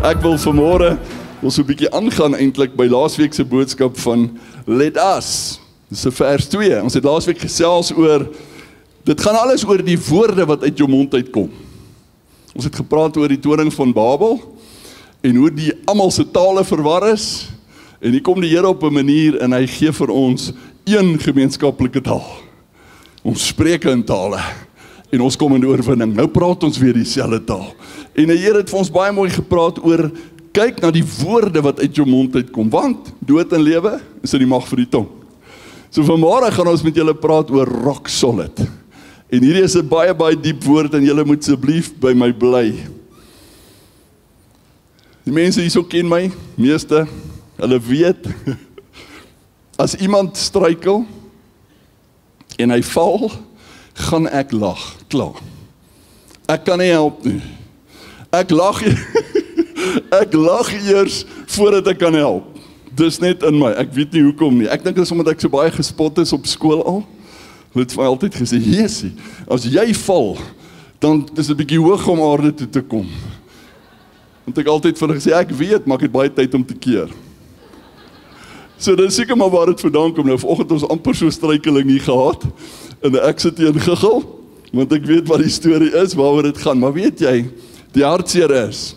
Ek wil vanmôre so 'n bietjie aangaan eintlik by laasweek se boodskap van Let Us. Dis vers 2. Ons het laasweek gesels oor, dit gaan alles oor die woorde wat uit jou mond uitkom. Ons het gepraat oor die toring van Babel en hoe die almal se tale verwar is. En hier kom die Here op 'n manier en hy gee vir ons een gemeenskaplike taal. Ons spreek in tale en ons kom in die oorwinning. Nou praat ons weer dieselfde taal. En die Here het vir ons baie mooi gepraat oor, kyk na die woorde wat uit jou mond uitkom, want dood en lewe is in die mag vir die tong. So vanmôre gaan ons met julle praat oor rock solid. En hierdie is 'n baie diep woord en julle moet asseblief by my bly. Die mense hierso ken my, meeste, hulle weet, as iemand struikel en hy val, gaan ek lag, klaar. Ek kan nie help nie. Ek lag eers voordat ek kan help. Dis net in my, ek weet nie hoekom nie. Ek dink dit is omdat ek so baie gespot is op skool al. Hulle het vir my altyd gesê, Jesusie, as jy val, dan is dit 'n bietjie hoog om aarde toe te kom. Want ek altyd vir hulle gesê, ek weet, maar ek het baie tyd om te keer. So dit is seker maar waar dit vandaan kom. Nou vanoggend ons amper so struikeling hier gehad, en ek sit hier in giggel, want ek weet wat die storie is, waaroor dit gaan. Maar weet jy, die hartseer is,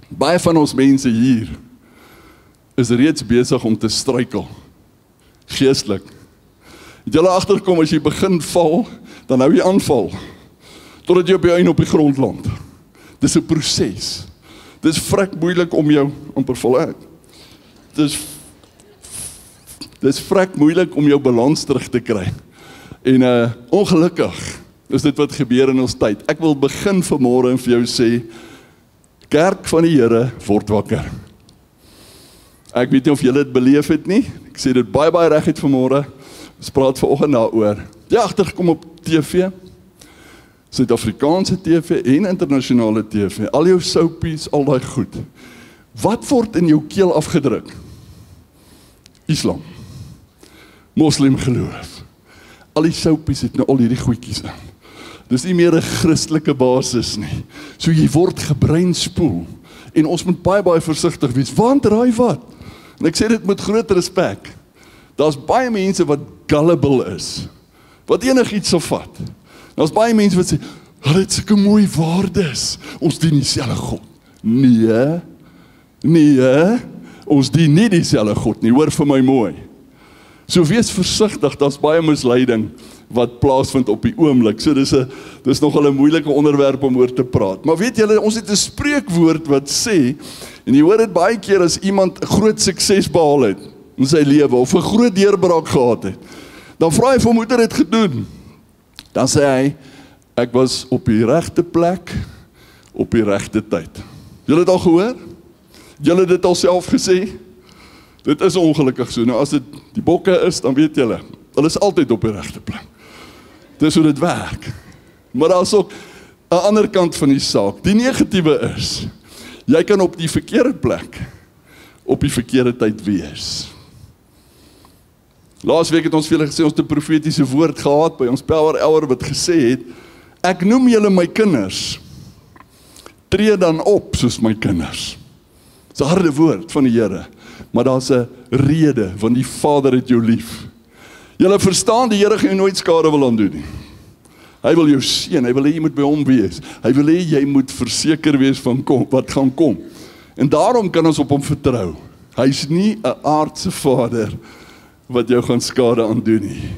baie van ons mense hier is reeds besig om te struikel, geestelik. Het julle agterkom, as jy begin val, dan hou jy aanval, totdat jy op jou einde op die grond land. Dis 'n proses. Dis vrek moeilik om jou, amper vol uit. Dis vrek moeilik om jou balans terug te kry. En ongelukkig is dit wat gebeur in ons tyd. Ek wil begin vanmôre en vir jou sê, kerk van die Here word wakker. Ek weet nie of julle dit beleef het nie. Ek sê dit baie reguit vanmôre. Ons praat vanoggend daaroor. Jy agtergekom op TV, Suid-Afrikaanse TV en internasionale TV, al jou soapies, al daai goed. Wat word in jou keel afgedruk? Islam. Moslim geloof. Al die soapies het nou al hierdie goedjies in. Dis nie meer 'n Christelike basis nie. So jy word gebreinspoel. En ons moet baie versigtig wees. Want raai wat? En ek sê dit met groot respek. Daar's baie mense wat gullible is. Wat enigiets sal vat. Daar's baie mense wat sê, hulle het sulke mooi waardes. Ons dien dieselfde God. Nee, ons dien nie dieselfde God nie. Hoor vir my mooi. So wees versigtig, daar's baie misleiding wat plaasvind op die oomblik. So dis nogal 'n moeilike onderwerp om oor te praat. Maar weet julle, ons het 'n spreekwoord wat sê, en jy hoor dit baie keer as iemand groot sukses behaal het in sy lewe, of 'n groot deurbraak gehad het, dan vra hy vir hom, hoe het hy dit gedoen? Dan sê hy, ek was op die regte plek, op die regte tyd. Julle het al gehoor? Julle het dit al self gesê? Dit is ongelukkig so. Nou as dit die bokke is, dan weet julle, hulle is altyd op die regte plek. Dis hoe dit werk. Maar daar is ook 'n ander kant van die saak. Die negatiewe is, jy kan op die verkeerde plek, op die verkeerde tyd wees. Laasweek het ons vir julle gesê, ons het 'n profetiese woord gehad by ons Power Hour wat gesê het, ek noem julle my kinders, tree dan op soos my kinders. Dis 'n harde woord van die Here, maar daar's 'n rede, want die Vader het jou lief. Julle verstaan, die Here gaan jou nooit skade wil aandoen nie. Hy wil jou seën, hy wil hê jy moet by hom wees. Hy wil hê jy moet verseker wees van wat gaan kom. En daarom kan ons op hom vertrou. Hy's nie 'n aardse Vader wat jou gaan skade aandoen nie.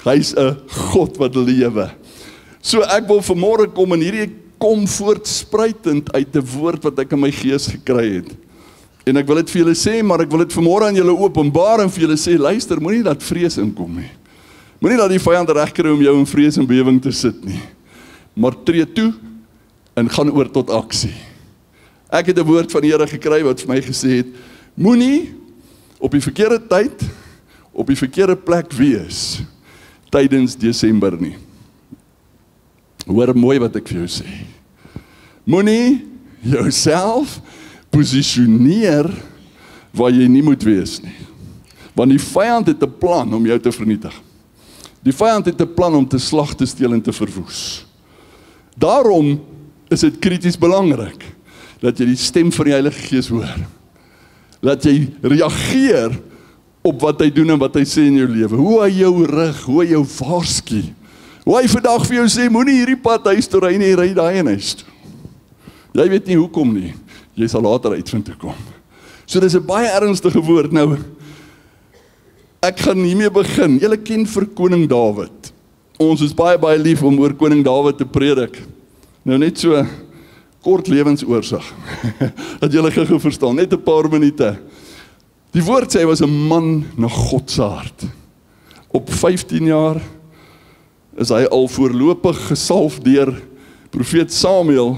Hy's 'n God wat lewe. So ek wil vanmôre kom en hierdie kom voortspruitend uit 'n woord wat ek in my gees gekry het. En ek wil dit vir julle sê, maar ek wil dit vanmôre aan julle openbaar en vir julle sê, luister, moenie dat vrees inkom nie. Moenie dat die vyand regkry om jou in vrees en bewering te sit nie. Maar tree toe en gaan oor tot aksie. Ek het 'n woord van die Here gekry wat vir my gesê het, moenie op die verkeerde tyd, op die verkeerde plek wees tydens Desember nie. Hoor mooi wat ek vir jou sê. Moenie jouself posisioneer waar jy nie moet wees nie. Want die vyand het 'n plan om jou te vernietig. Die vyand het 'n plan om te slag, te steel en te verwoes. Daarom is dit krities belangrik dat jy die stem van die Heilige Gees hoor. Dat jy reageer op wat hy doen en wat hy sê in jou lewe. Hoe hy jou rig, hoe hy jou waarsku. Hoe hy vandag vir jou sê, moenie hierdie pad huis toe ry nie, ry daai en huis toe. Jy weet nie hoekom nie. Jy sal later uitvind toe kom. So dis 'n baie ernstige woord nou. Ek gaan hiermee begin. Julle ken vir koning Dawid. Ons is baie lief om oor koning Dawid te predik. Nou net so kort lewensoorsak. Dat julle gou verstaan, net 'n paar minute. Die woord sê hy was 'n man na God se hart. Op 15 jaar is hy al voorlopig gesalf deur profeet Samuel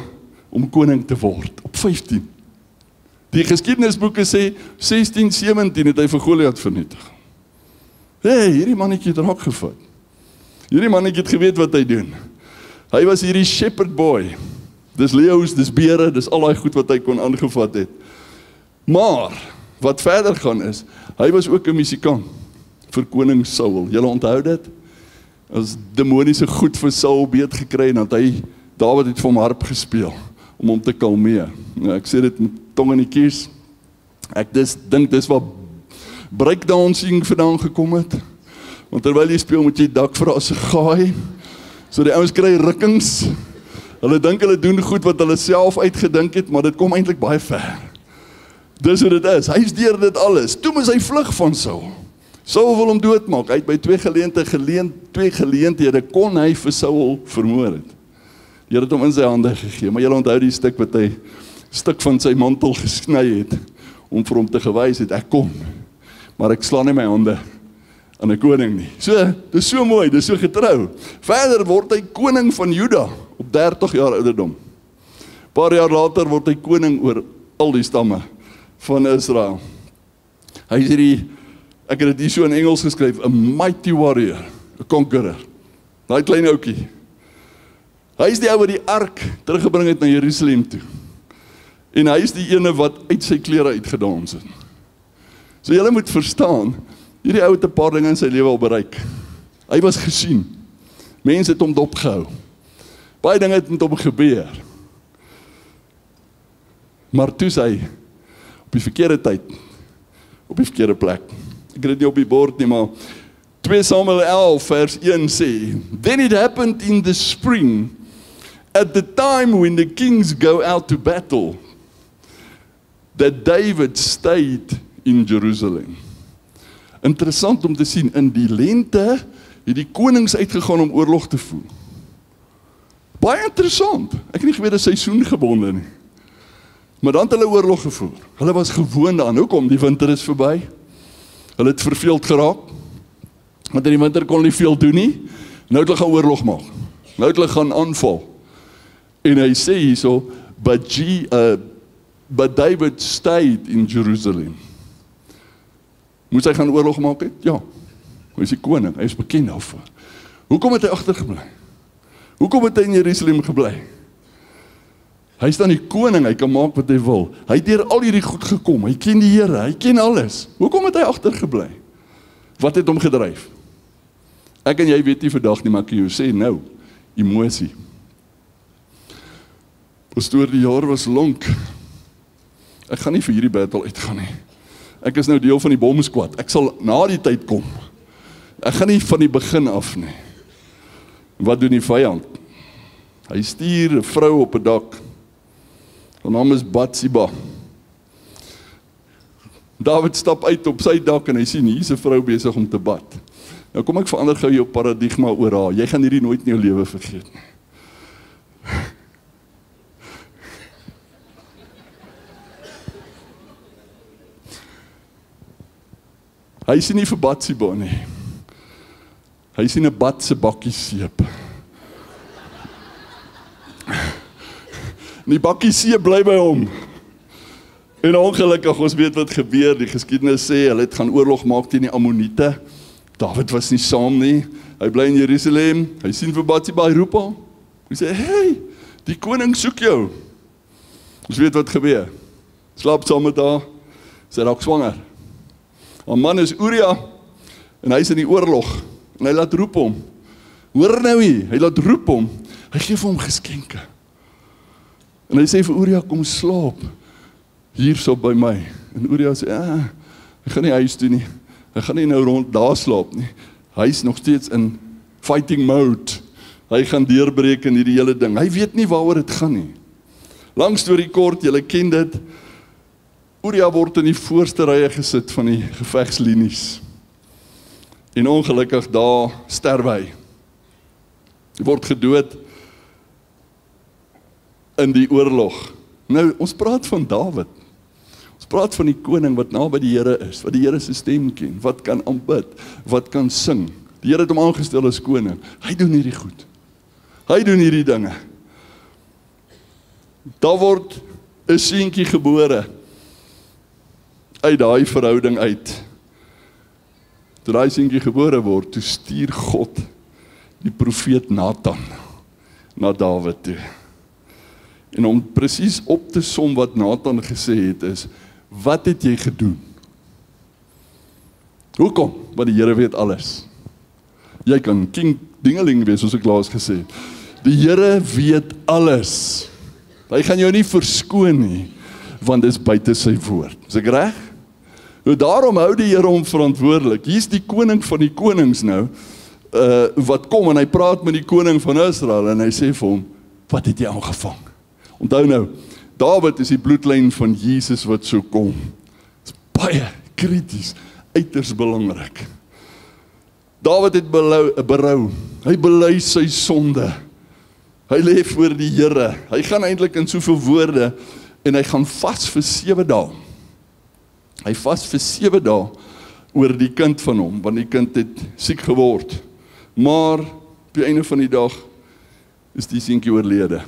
om koning te word. Op 15. Die geskiedenisboeke sê 16, 17 het hy vir Goliat vernietig. Hierdie mannetjie het raak gevat. Hierdie mannetjie het geweet wat hy doen. Hy was hierdie shepherd boy. Dis leeu's, dis beere, dis al daai goed wat hy kon aangevat het. Maar wat verder gaan is, hy was ook 'n musikant vir koning Saul. Julle onthou dit? As demoniese goed vir Saul beet gekry en dat hy Dawid het vir hom harp gespeel om hom te kalmeer. Nou, ek sê dit met tong in die kies. Ek dink dis waar breakdancing vandaan gekom het. Want terwyl jy speel moet jy dak vir as 'n gaai. So die ouens kry rukkings. Hulle dink hulle doen goed wat hulle self uitgedink het, maar dit kom eintlik baie ver. Dis hoe dit is. Hy is deur dit alles. Toe moes hy vlug van Saul. Saul wil hom doodmaak. Hy het by twee geleenthede kon hy vir Saul vermoor het. Die Here het hom in sy hande gegee, maar julle onthou die stuk wat hy stuk van sy mantel gesny het om vir hom te gewys het, ek kom. Maar ek slaan nie my hande aan 'n koning nie. So, dis so mooi, dis so getrou. Verder word hy koning van Juda op 30 jaar ouderdom. Paar jaar later word hy koning oor al die stamme van Israel. Hy is hierdie, ek het dit hier so in Engels geskryf, 'n mighty warrior, 'n conqueror. Daai klein ouetjie. Hy is die ou wat die ark teruggebring het na Jerusalem toe. En hy is die ene wat uit sy klere uitgedans het. So julle moet verstaan, hierdie ou het 'n paar dinge in sy lewe al bereik. Hy was gesien. Mense het hom dopgehou. Baie dinge het met hom gebeur. Maar toe hy op die verkeerde tyd, op die verkeerde plek. Ek het dit nie op die bord nie, maar 2 Samuel 11 vers 1 sê, Then it happened in the spring, at the time when the kings go out to battle, that David stayed in Jerusalem. Interessant om te sien, in die lente het die konings uitgegaan om oorlog te voer. Baie interessant. Ek het nie geweet dit is seisoengebonde nie. Maar dan het hulle oorlog gevoer. Hulle was gewoond daaraan. Hoekom? Die winter is verby. Hulle het verveeld geraak. Want in die winter kon hulle nie veel doen nie. Nou het hulle gaan oorlog maak. Nou het hulle gaan aanval. En hy sê hierso, but David stayed in Jerusalem. Moes hy gaan oorlog maak het? Ja. Hy is die koning, hy is bekend daarvoor. Hoekom het hy agtergebly? Hoekom het hy in Jerusalem gebly? Hy is dan die koning, hy kan maak wat hy wil. Hy het deur al hierdie goed gekom, hy ken die Here, hy ken alles. Hoekom het hy agtergebly? Wat het hom gedryf? Ek en jy weet nie vandag nie, maar ek kan jou sê nou, emosie. Pastoor, die jaar was lank. Ek gaan nie vir hierdie battle uitgaan nie. Ek is nou deel van die bomsquad. Ek sal na die tyd kom. Ek gaan nie van die begin af nie. Wat doen die vyand? Hy stuur 'n vrou op 'n dak. Haar naam is Bathsheba. Dawid stap uit op sy dak en hy sien hier's 'n vrou besig om te bad. Nou kom ek verander gou jou paradigma oor haar. Jy gaan hierdie nooit in jou lewe vergeet nie. Hy sien nie vir Bathsheba nie. Hy sien 'n bad se bakkie seep. Die bakkie seep bly by hom. En ongelukkig, ons weet wat gebeur. Die geskiedenis sê, hulle het gaan oorlog maak teen die Ammoniete. Dawid was nie saam nie. Hy bly in Jerusalem. Hy sien vir Bathsheba, hy roep haar. Hy sê, hey, die koning soek jou. Ons weet wat gebeur. Slaap saam met haar. Sy raak swanger. Haar man is Uria, en hy is in die oorlog, en hy laat roep hom. Hoor nou hier, hy laat roep hom, hy gee vir hom geskenke. En hy sê vir Uria, kom slaap, hier so by my. En Uria sê, hy gaan nie huis toe nie, hy gaan nie nou rond daar slaap nie. Hy is nog steeds in fighting mode. Hy gaan deurbreek in hierdie hele ding. Hy weet nie waaroor dit gaan nie. Lang storie kort, julle ken dit. Uria word in die voorste rye gesit van die gevegslinies. En ongelukkig daar sterf hy. Hy word gedood in die oorlog. Nou, ons praat van Dawid. Ons praat van die koning wat naby die Here is, wat die Here se stem ken, wat kan aanbid, wat kan sing. Die Here het hom aangestel as koning. Hy doen hierdie goed. Hy doen hierdie dinge. Daar word 'n seentjie gebore uit daai verhouding uit. Toe daai seentjie gebore word, toe stuur God die profeet Nathan na Dawid toe. En om presies op te som wat Nathan gesê het is, wat het jy gedoen? Hoekom? Want die Here weet alles. Jy kan king dingeling wees, soos ek laas gesê het. Die Here weet alles. Hy gaan jou nie verskoon nie, want dit is buite sy woord. Is ek reg? Nou daarom hou die Here hom verantwoordelik. Hier's die koning van die konings nou, wat kom en hy praat met die koning van Israel en hy sê vir hom, wat het jy aangevang? Onthou nou, Dawid is die bloedlyn van Jesus wat so kom. Dit is baie krities, uiters belangrik. Dawid het berou, hy bely sy sonde. Hy lê voor die Here. Hy gaan eintlik in soveel woorde en hy gaan vas vir 7 dae. Hy vas vir 7 dae oor die kind van hom, want die kind het siek geword. Maar op die einde van die dag is die seentjie oorlede.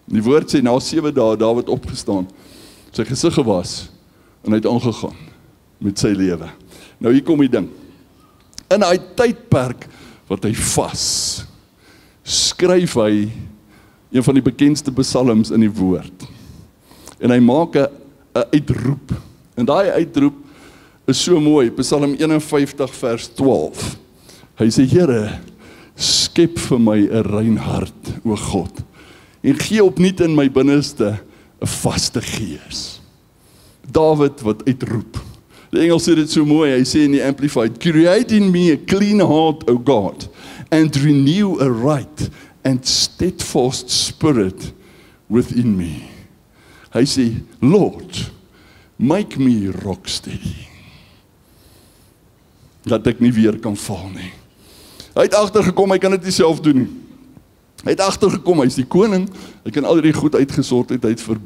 Die woord sê na 7 dae Dawid opgestaan, sy gesig gewas en hy het aangegaan met sy lewe. Nou hier kom die ding. In hy tydperk wat hy vas, skryf hy een van die bekendste psalms in die woord. En hy maak 'n uitroep. En daai uitroep is so mooi, Psalm 51 vers 12. Hy sê, Here, skep vir my 'n rein hart, o God, en gee opnuut in my binneste 'n vaste gees. Dawid wat uitroep. Die Engels sê dit so mooi, hy sê in die Amplified, create in me a clean heart, O God, and renew a right and steadfast spirit within me. Hy sê, Lord, make me rock steady. Dat ek nie weer kan val nie. Hy het agtergekom, hy kan dit nie self doen nie. Hy het agtergekom, hy is die koning, hy kan al die goed uitgesort het, hy het vir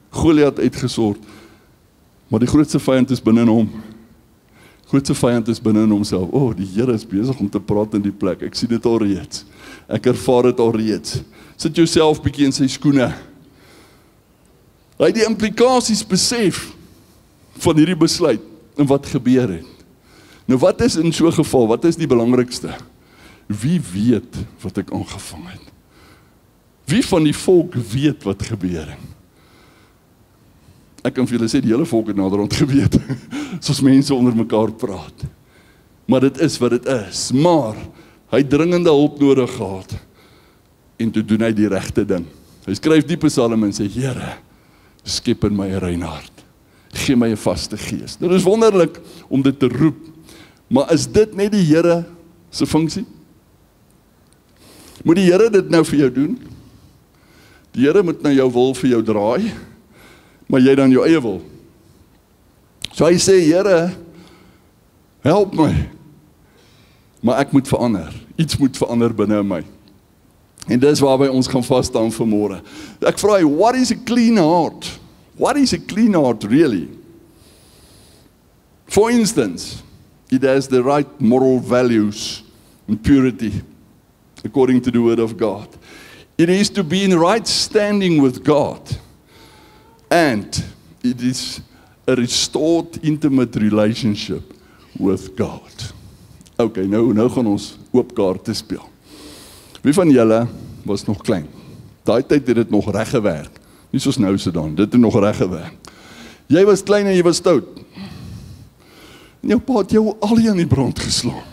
Goliat uitgesort, maar die grootste vyand is binne in hom. Die grootste vyand is binne in homself. Die Here is besig om te praat in die plek, ek sien dit al reeds. Ek ervaar dit al reeds. Sit jouself bietjie in sy skoene. Hy het die implikasies besef van hierdie besluit en wat gebeur het. Nou wat is in so 'n geval, wat is die belangrikste? Wie weet wat ek aangevang het? Wie van die volk weet wat gebeur het? Ek kan vir julle sê, die hele volk het naderhand geweet, soos mense onder mekaar praat. Maar dit is wat dit is. Maar hy het dringende hulp nodig gehad, en toe doen hy die regte ding. Hy skryf die psalm en sê, Here, skep in my 'n rein hart. Gee my 'n vaste gees. Dit is wonderlik om dit te roep, maar is dit net die Here se funksie? Moet die Here dit nou vir jou doen? Die Here moet nou jou wil vir jou draai, maar jy dan jou eie wil. So hy sê, Here, help my, maar ek moet verander. Iets moet verander binne my. En dis waarby ons gaan vas staan vanmôre. Ek vra jy, what is a clean heart? What is a clean heart really? For instance, it has the right moral values and purity, according to the word of God. It is to be in right standing with God. And it is a restored intimate relationship with God. Okay, nou gaan ons oop kaarte speel. Wie van julle was nog klein? Daai tyd het dit nog reg gewerk. Nie soos nou se dan, dit het nog reg gewerk. Jy was klein en jy was stout. En jou pa het jou al in die brand geslaan.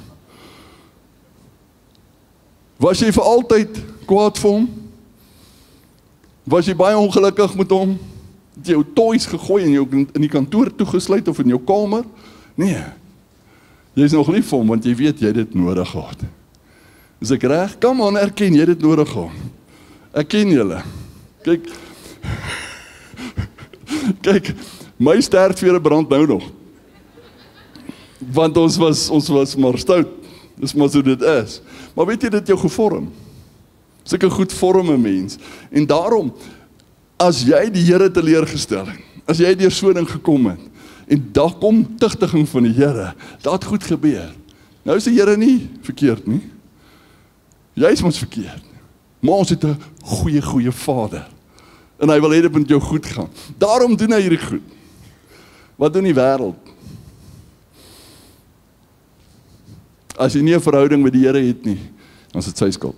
Was jy vir altyd kwaad vir hom? Was jy baie ongelukkig met hom? Het jy jou toys gegooi en jou in die kantoor toegesluit of in jou kamer? Nee. Jy is nog lief vir hom, want jy weet jy het dit nodig gehad. Is ek reg? Kom aan, erken jy dit nodig gehad. Erken julle. Kyk, my stertvere brand nou nog. Want ons was maar stout. Dis maar so dit is. Maar weet jy, dit jou gevorm. Sulke goed vorm 'n mens. En daarom, as jy die Here teleurgestel het, as jy deur so 'n ding gekom het, en daar kom tugtiging van die Here, dat het goed gebeur. Nou is die Here nie verkeerd nie. Jy is mos verkeerd. Maar ons het 'n goeie Vader. En hy wil hê dit met jou goed gaan. Daarom doen hy hierdie goed. Wat doen die wêreld? As jy nie 'n verhouding met die Here het nie, dan is dit sy skuld.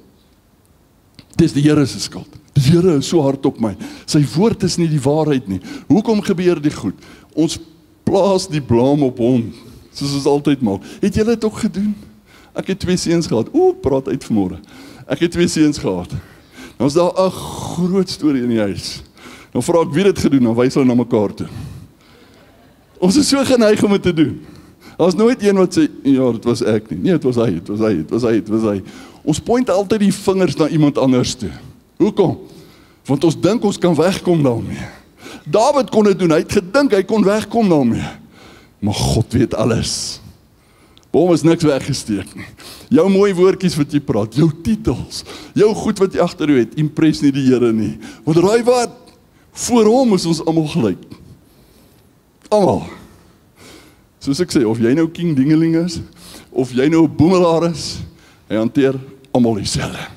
Dis die Here se skuld. Die Here is so hard op my. Sy woord is nie die waarheid nie. Hoekom gebeur die goed? Ons plaas die blame op hom, soos ons altyd maak. Het julle dit ook gedoen? Ek het 2 seuns gehad. Praat uit vanmôre. Ek het 2 seuns gehad. Dan was daar 'n groot storie in die huis. Dan vra ek wie dit gedoen, dan wys hulle na mekaar toe. Ons is so geneig om dit te doen. Daar is nooit een wat sê, ja, dit was ek nie. Nee, dit was hy. Ons point altyd die vingers na iemand anders toe. Hoekom? Want ons dink ons kan wegkom daarmee. Dawid kon dit doen, hy het gedink hy kon wegkom daarmee. Maar God weet alles. By hom is niks weggesteek nie. Jou mooi woordjies wat jy praat, jou titels, jou goed wat jy agter jou het, impres nie die Here nie. Want raai wat? Voor hom is ons almal gelyk. Almal. Soos ek sê, of jy nou King Dingeling is, of jy nou 'n boemelaar is, hy hanteer almal dieselfde.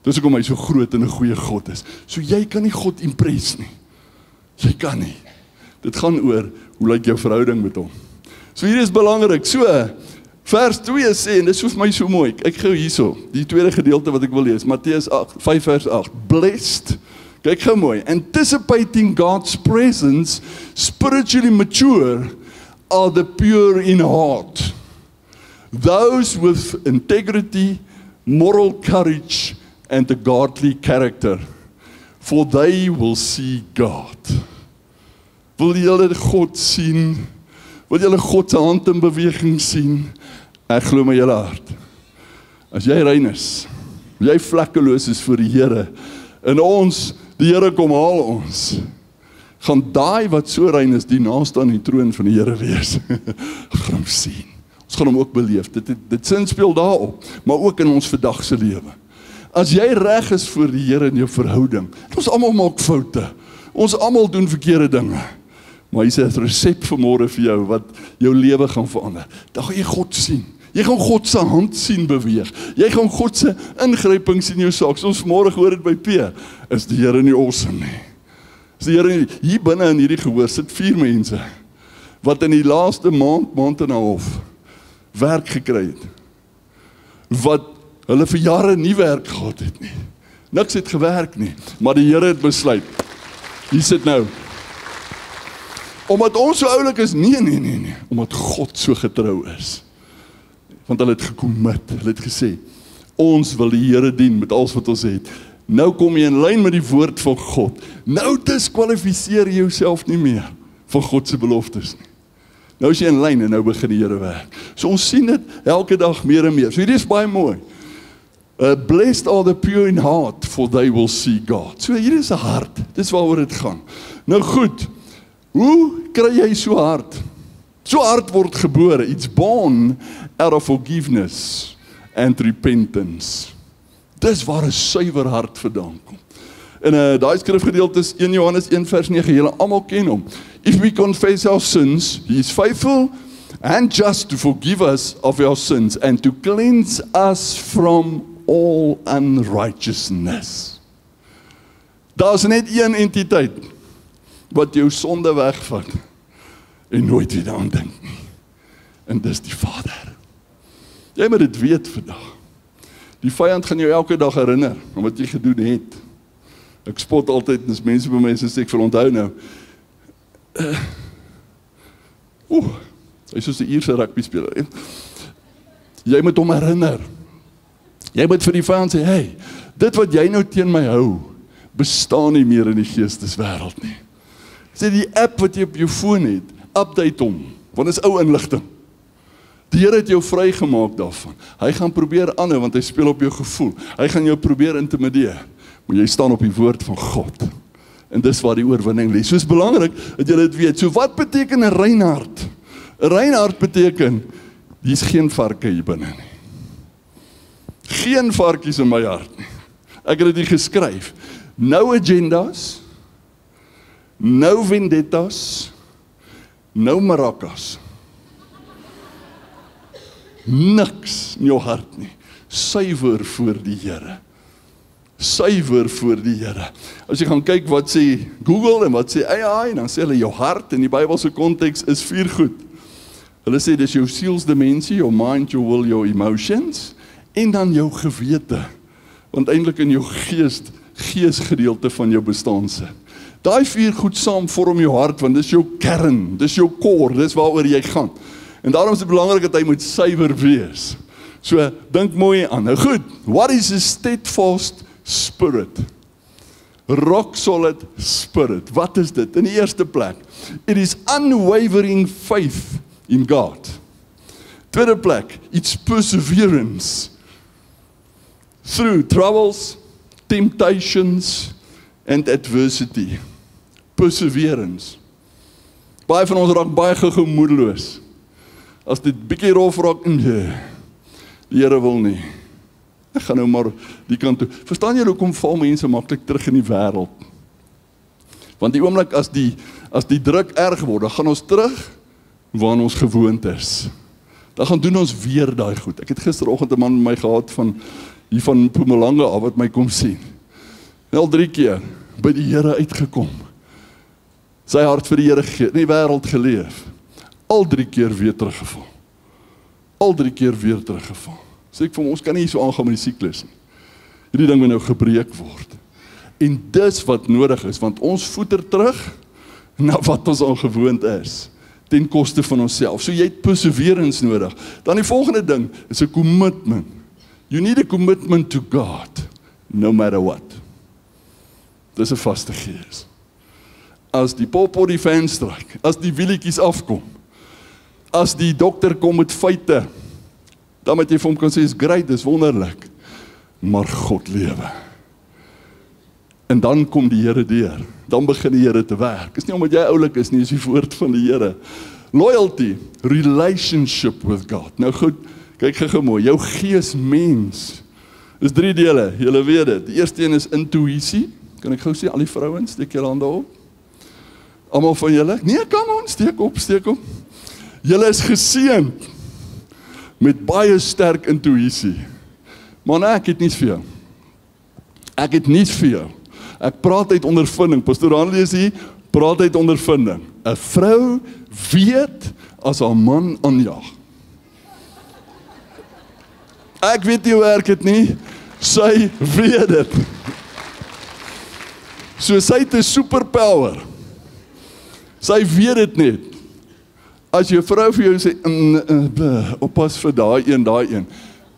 Dis hoekom hy so groot en 'n goeie God is. So jy kan nie God impres nie. Jy kan nie. Dit gaan oor, hoe lyk jou verhouding met hom? So hier is belangrik. So, vers 2 sê, en dit is vir my so mooi, ek gou hierso, die tweede gedeelte wat ek wil lees, Matteus 5 vers 8, blessed, kyk gou mooi, anticipating God's presence, spiritually mature, are the pure in heart, those with integrity, moral courage, and a godly character, for they will see God. Wil julle God sien? Wil julle God se hand in beweging sien? Ek glo met julle hart. As jy rein is, jy vlekkeloos is vir die Here, en ons, die Here kom haal ons, gaan daai wat so rein is, die naaste aan die troon van die Here wees. Ons gaan hom sien. Ons gaan hom ook beleef. Dit sin speel daarop, maar ook in ons vandagse lewe. As jy reg is vir die Here in jou verhouding, ons almal maak foute. Ons almal doen verkeerde dinge. Maar hy sê 'n resep vanmôre vir jou wat jou lewe gaan verander. Dan gaan jy God sien. Jy gaan God se hand sien beweeg. Jy gaan God se ingryping sien in jou saak. So ons môre gehoor het by P, is die Here nie awesome nie. Is die Here nie, hier binne in hierdie gehoor sit 4 mense wat in die laaste maand en 'n half werk gekry het. Wat hulle vir jare nie werk gehad het nie. Niks het gewerk nie, maar die Here het besluit. Hier sit nou. Omdat ons so oulik is, nee, omdat God so getrou is. Want hulle het gekommit, hulle het gesê, ons wil die Here dien met alles wat ons het. Nou kom jy in lyn met die woord van God. Nou diskwalifiseer jy jouself nie meer van God se beloftes nie. Nou is jy in lyn en nou begin die Here werk. So ons sien dit elke dag meer en meer. So hier is baie mooi. Blessed are the pure in heart, for they will see God. So hier is 'n hart, dis waaroor dit gaan. Nou goed, hoe kry jy so hart? So hart word gebore, it's born out of forgiveness and repentance. Dis waar 'n suiwer hart vandaan kom. En daai skrifgedeelte is 1 Johannes 1 vers 9, julle almal ken hom. If we confess our sins, he is faithful and just to forgive us of our sins and to cleanse us from all unrighteousness. Daar is net een entiteit wat jou sonde wegvat en nooit weer daaraan dink nie. En dis die Vader. Jy moet dit weet vandag. Die vyand gaan jou elke dag herinner aan wat jy gedoen het. Ek spot altyd, as mense by my sê, ek vir onthou nou. Hy is soos 'n Ierse rugby speler. Jy moet hom herinner. Jy moet vir die vyand sê, hey, dit wat jy nou teen my hou, bestaan nie meer in die geesteswêreld nie. Sê die app wat jy op jou foon het, update hom, want dit is ou inligting. Die Here het jou vrygemaak daarvan. Hy gaan probeer aanhou, want hy speel op jou gevoel. Hy gaan jou probeer intimideer. Maar jy staan op die woord van God. En dis waar die oorwinning lê. So is belangrik dat jy dit weet. So wat beteken 'n rein hart? 'n Rein hart beteken, hier's geen varke hier binne nie. Geen varkies in my hart nie. Ek het dit geskryf. No agendas, no vendettas, no maracas. Niks in jou hart nie. Suiwer voor die Here. Suiwer voor die Here. As jy gaan kyk wat sê Google en wat sê AI, dan sê hulle jou hart in die Bybelse konteks is 4 goed. Hulle sê dis jou sielsdimensie, jou mind, your will, your emotions, en dan jou gewete. Want eintlik in jou geesgedeelte van jou bestaan sit. Daai 4 goed saam vorm jou hart, want dis jou kern, dis jou core, dis waaroor jy gaan. En daarom is dit belangrik dat hy moet suiwer wees. So, dink mooi aan. Nou goed, what is a steadfast spirit? Rock solid spirit. Wat is dit? In die eerste plek, it is unwavering faith in God. Tweede plek, it's perseverance. Through troubles, temptations, and adversity. Perseverance. Baie van ons raak baie gemoedeloos. As dit bietjie rof raak, die Here wil nie. Ek gaan nou maar die kant toe. Verstaan jy hoekom val mense maklik terug in die wêreld? Want die oomblik as die druk erg word, dan gaan ons terug waar ons gewoond is. Dan gaan doen ons weer daai goed. Ek het gisteroggend 'n man met my gehad hier van Mpumalanga af wat my kom sien. Al 3 keer by die Here uitgekom. Sy hart vir die Here gegee, in die wêreld geleef. Al 3 keer weer teruggeval. Al 3 keer weer teruggeval. Sê ek vir ons kan nie so aangaan met die siklus nie. Hierdie ding moet nou gebreek word. En dis wat nodig is, want ons voeter terug na wat ons al gewoond is, ten koste van onsself. So jy het perseverance nodig. Dan die volgende ding is 'n commitment. You need a commitment to God, no matter what. Dis 'n vaste gees. As die pop op die venster stryk, as die wielietjies afkom, as die dokter kom met feite, dan moet jy vir hom kan sê, is great, dis wonderlik, maar God lewe. En dan kom die Here deur, dan begin die Here te werk. Is nie omdat jy oulik is nie, is die woord van die Here. Loyalty, relationship with God. Nou goed, kyk gou mooi, jou gees mens, is 3 dele, julle weet dit. Die eerste een is intuïsie, kan ek gou sê, al die vrouens, steek julle hande op. Almal van julle, nee, kom ons, steek op. Julle is geseën met baie sterk intuïsie. Maar nee, ek het niets vir jou. Ek praat uit ondervinding. Pastoor Hanlie is hier, praat uit ondervinding. 'n Vrou weet as haar man aanjag. Ek weet nie hoe werk dit nie. Sy weet dit. So sy het 'n superpower. Sy weet dit net. As jy 'n vrou vir jou sê, oppas vir daai een.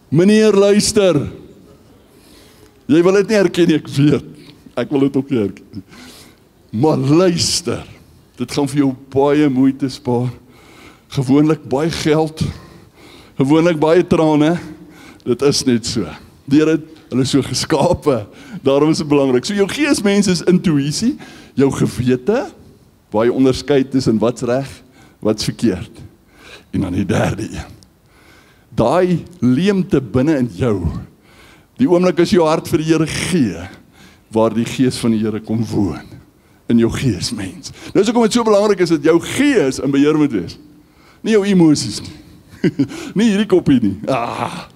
Meneer, luister. Jy wil dit nie herken nie, ek weet. Ek wil dit ook nie herken. Maar luister. Dit gaan vir jou baie moeite spaar. Gewoonlik baie geld. Gewoonlik baie trane. Dit is net so. Die Here het hulle so geskape. Daarom is dit belangrik. So jou geesmens is intuïsie, jou gewete, waar jy onderskei tussen wat's reg, wat's verkeerd. En dan die derde een. Daai leemte binne in jou. Die oomblik as jou hart vir die Here gee, waar die gees van die Here kom woon in jou geesmens. Nou is ook om dit so belangrik is dat jou gees in beheer moet wees. Nie jou emosies nie. Nie hierdie koppie nie.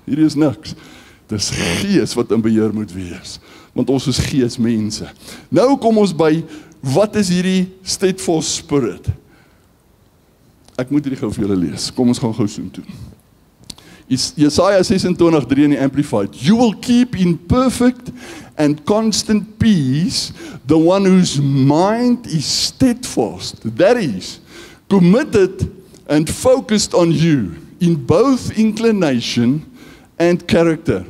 Hierdie is niks. Dis gees wat in beheer moet wees. Want ons is geesmense. Nou kom ons by, wat is hierdie steadfast spirit? Ek moet hierdie gou vir julle lees. Kom ons gaan gou soen toe. Jesaja 26:3 in die Amplified. You will keep in perfect and constant peace the one whose mind is steadfast. That is, committed and focused on you in both inclination and character.